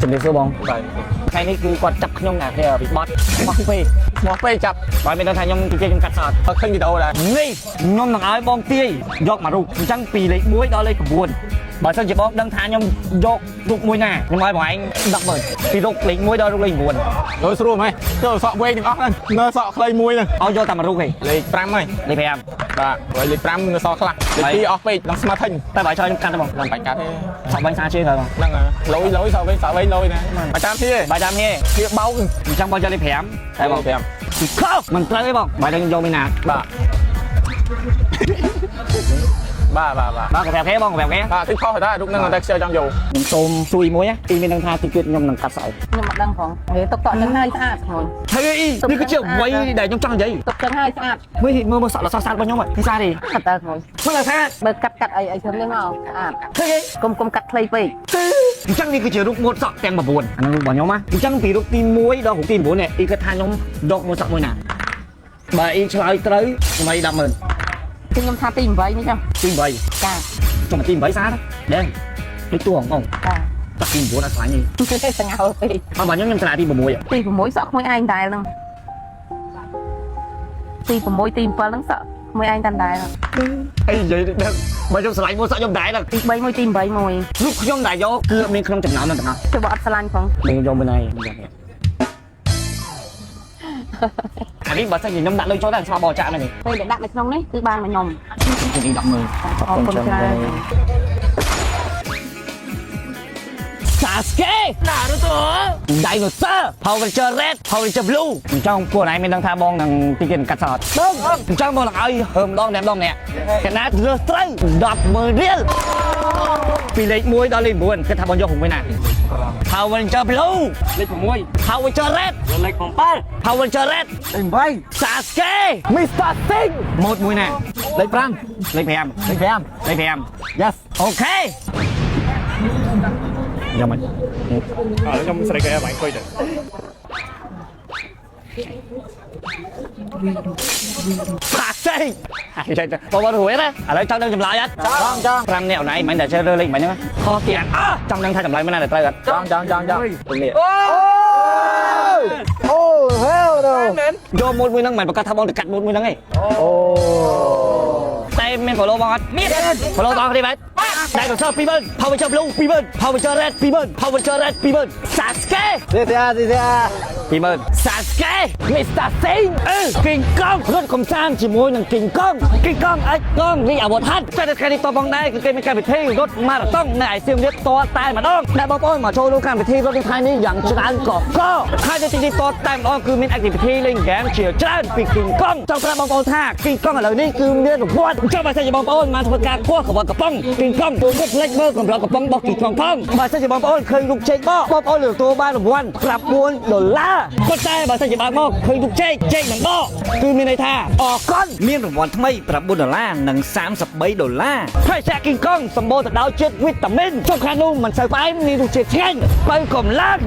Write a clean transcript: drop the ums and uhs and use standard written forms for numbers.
ជំរាបសួរបងថ្ងៃនេះគឺគាត់ចាប់ខ្ញុំណាគេពីបត់មកពេកចាប់បើមានដឹងថាខ្ញុំទីខ្ញុំកាត់សតឃើញវីដេអូដែរនេះខ្ញុំនឹងឲ្យបងទាយយកមករូបអញ្ចឹងពីលេខ1ដល់លេខ9បើសិនជាបងដឹងថាខ្ញុំយករូបមួយណាខ្ញុំឲ្យបងឯង100000ពីរូបលេខ1ដល់រូបលេខ9លើស្រួលហ្មងទៅសក់វែងទាំងអស់ហ្នឹងនៅសក់ខ្លីមួយហ្នឹងឲ្យយកតែមួយរូបឯងលេខ5ហើយលេខ5បាទហើយលេខ5នៅសល់ខ្លះលេខ2អស់ពេកដល់ស្មាត់ធិញតែបើឲ្យខ្ញុំកាត់ទេបងមិនបាច់កាត់ទេសក់វែងសាជឿហើយបងហ្នឹងលុយសក់វែងលុយណាបើចាំធាវាបោកអញ្ចឹងបងយកលេខ5តែបង5ខុសមិនត្រូវទេបងបើខ្ញុំយកមីណាបាទកប្រាប់គេបងកប្រាប់គេបាទទីខុសដែររូបហ្នឹងតែខ្ជិលចង់យកខ្ញុំសូមជួយមួយទីមានដឹងថាទីទៀតខ្ញុំនឹងកាត់ស្អែកខ្ញុំមិនដឹងផងវាតុកតក់នឹងហើយស្អាតហ្នឹងហើយនេះគឺជាអ្វីដែលខ្ញុំចង់និយាយតុកចឹងហើយស្អាតមើលសក់ល្អស្អាតរបស់ខ្ញុំហ្នឹងស្អាតទេកាត់តើហ្នឹងមើលស្អាតបើកាត់អីជើងនេះមកស្អាតឃើញទេកុំកាត់ខ្លីពេកអញ្ចឹងនេះគឺជារូបម៉ូតសក់ទាំង9អាហ្នឹងរូបរបស់ខ្ញុំណាអញ្ចឹងពីរូបទី1ដល់រូបទី9នេះអ៊ីគិតថាខ្ញុំដកម៉ូតសក់មួយណាបើអ៊ីឆ្លើយត្រូវខ្ញុំឲ្យ100000ខ្ញុំថាទី8នេះចឹងទី8ចាចុះទី8ស្អាតដែរដូចទួងបងតាទី9អត់ស្លាញ់ទេស្ងោពេកបើខ្ញុំឆ្លាតទី6ទី6សក់មួយឯងដែរហ្នឹងទី6ទី7ហ្នឹងសក់មួយឯងតាន់ដែរអីនិយាយដល់បើខ្ញុំឆ្លាញ់មួយសក់ខ្ញុំដែរហ្នឹងទី3មួយទី8មួយរូបខ្ញុំដែរយកគឺមានក្នុងចំណោមហ្នឹងទាំងអស់ចុះបើអត់ឆ្លាញ់ផងខ្ញុំយកមួយណៃអានេះបើសិនជាខ្ញុំដាក់លុយចូលដែរស្មើបោចាក់ហ្នឹងពេលដែលដាក់នៅក្នុងនេះគឺបានមកខ្ញុំទី100000អរគុណច្រើនSasuke Naruto Dinosaur Power Ranger Red Power Ranger Blue អញ្ចឹងពួកឯងមានដឹងថាបងនឹងទីគេកាត់សតបងអញ្ចឹងបងនឹងឲ្យហើម្ដងម្នាក់កណារើសត្រូវ100000រៀលពីលេខ1ដល់លេខ9គិតថាបងយក6ណា Power Ranger Blue លេខ6 Power Ranger Red លេខ7 Power Ranger Red លេខ8 Sasuke Mr. Sing ម៉ូតមួយណាលេខ5លេខ5 Yes អូខេយកមកខ្ញុំស្រែកឲ្យបងអង្គុយទៅបាក់ចេញហើយទៅបងរួយណាឥឡូវចង់ដឹងចម្លើយអត់ចង់5នាក់ណៃមិនតែជឿលើលេខមិនហ្នឹងខុសទៀតចង់ដឹងថាចម្លើយមិនណាដែលត្រូវអត់ចង់អូហេវយកម៉ូតមួយហ្នឹងមិនប្រកាសថាបងទៅកាត់ម៉ូតមួយហ្នឹងឯងអូតែមាន follow បងអត់មាន follow បងទេបាទได้ตัวเชิญปีเบิร์นพาวเวอร์เชิญบลูปีเบิร์นพาวเวอร์เชิญแรดปีเบิร์นพาวเวอร์เชิญแรดปีเบิร์นซาสเกะเสียปีเบิร์นซาสเกะมิสเตอร์ซิงกิ่งก้องรถคมซามจีมวยหนึ่งกิ่งก้องไอ้ก้องนี่อาวุธทัดแต่แค่นี้ตัวบองได้คือเกมเป็นการไปเที่ยวรถมาต้องในไอซิมเรียกตัวตายมาต้องได้บอลป้อนมาโชว์ดูการไปเที่ยวรถในไทยนี้อย่างชนะก็ใครจะจริงๆตัวตายมาต้องคือมินแอคทิวิตี้เล่นเกมเฉียวจ้านปีกิ่งก้องเจ้ากระบองป้อนท่ากิ่งก้องอะไรนี่คือเรื่องของวัดเจ้ามาใส่บอลป้อนมาทำการพวกขบวนกระป๋องกิ่งก้องตัวเล็กเบอร์ของเรากระป๋องบอกกี่ของพังบาซ่าจะบอลป้อนเคยลุกเช็คบอลป้อนเหลือตัวบ้านวันปรับมวล$ก็ได้บาซ่าจะบอลป้อนเคยลุกเช็คหนังบอคือมีในท่าออกก้อนมีรางวัลไม่ปรับ$หนัง$33ใครแชร์กิ่งก้องสมบูรณ์แต่ดาวเจ็ดวิตามินช่วงคานุ่มมันใส่ไปมีลูกเช็คไปกลมล่าง